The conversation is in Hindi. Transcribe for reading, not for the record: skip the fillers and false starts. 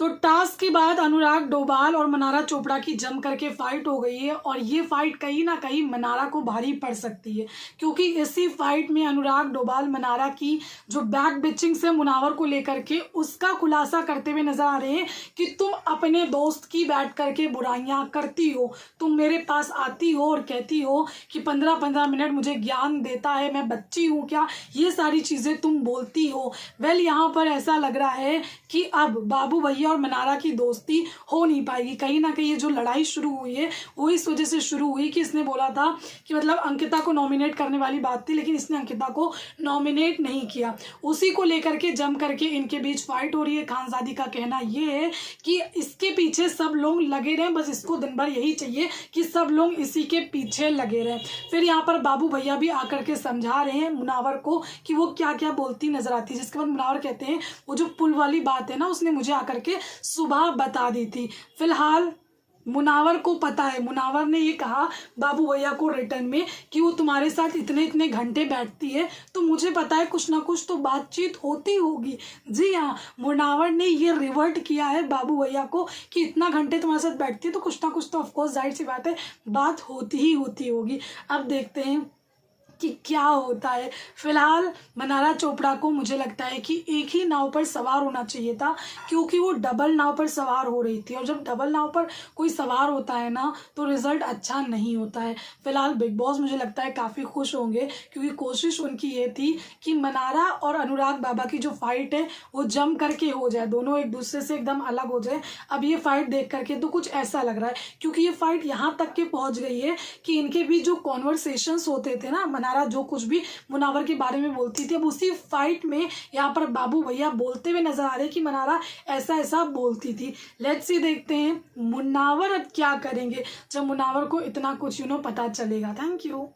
तो टास्क के बाद अनुराग डोभाल और मनारा चोपड़ा की जम करके फाइट हो गई है और ये फाइट कहीं ना कहीं मनारा को भारी पड़ सकती है, क्योंकि इसी फाइट में अनुराग डोभाल मनारा की जो बैक बिचिंग से मुनावर को लेकर के उसका खुलासा करते हुए नजर आ रहे हैं कि तुम अपने दोस्त की बैठ करके बुराइयां करती हो, तुम मेरे पास आती हो और कहती हो कि 15-15 मिनट मुझे ज्ञान देता है, मैं बच्ची हूँ क्या, ये सारी चीज़ें तुम बोलती हो। वेल यहाँ पर ऐसा लग रहा है कि अब बाबू भैया और मनारा की दोस्ती हो नहीं पाएगी। कहीं ना कहीं ये जो लड़ाई शुरू हुई है वो इस वजह से शुरू हुई कि इसने बोला था कि मतलब अंकिता को नॉमिनेट करने वाली बात थी, लेकिन इसने अंकिता को नॉमिनेट नहीं किया। उसी को लेकर के जम करके इनके बीच फाइट हो रही है। खानजादी का कहना ये है कि इसके पीछे सब लोग लगे रहे, बस इसको दिन भर यही चाहिए कि सब लोग इसी के पीछे लगे रहे। फिर यहाँ पर बाबू भैया भी आकर के समझा रहे हैं मुनावर को कि वो क्या क्या बोलती नजर आती है, जिसके बाद मुनावर कहते हैं वो जो पुल वाली बात है ना उसने मुझे आकर के सुबह बता दी थी। फिलहाल मुनावर को पता है, मुनावर ने ये कहा बाबू भैया को रिटर्न में कि वो तुम्हारे साथ इतने इतने घंटे बैठती है, तो मुझे पता है कुछ ना कुछ तो बातचीत होती होगी। जी हाँ, मुनावर ने ये रिवर्ट किया है बाबू भैया को कि इतना घंटे तुम्हारे साथ बैठती है तो कुछ ना कुछ तो ऑफकोर्स जाहिर सी बात है बात होती ही होती होगी। अब देखते हैं कि क्या होता है। फिलहाल मनारा चोपड़ा को मुझे लगता है कि एक ही नाव पर सवार होना चाहिए था, क्योंकि वो डबल नाव पर सवार हो रही थी और जब डबल नाव पर कोई सवार होता है ना तो रिजल्ट अच्छा नहीं होता है। फिलहाल बिग बॉस मुझे लगता है काफ़ी खुश होंगे, क्योंकि कोशिश उनकी ये थी कि मनारा और अनुराग बाबा की जो फाइट है वो जम करके हो जाए, दोनों एक दूसरे से एकदम अलग हो जाए। अब ये फाइट देख करके तो कुछ ऐसा लग रहा है, क्योंकि ये फाइट यहाँ तक के पहुँच गई है कि इनके बीच जो कॉन्वर्सेशंस होते थे ना, मनारा जो कुछ भी मुनावर के बारे में बोलती थी, अब उसी फाइट में यहाँ पर बाबू भैया बोलते हुए नजर आ रहे हैं कि मनारा ऐसा ऐसा बोलती थी। लेट्स सी, देखते हैं मुनावर अब क्या करेंगे जब मुनावर को इतना कुछ पता चलेगा। Thank you.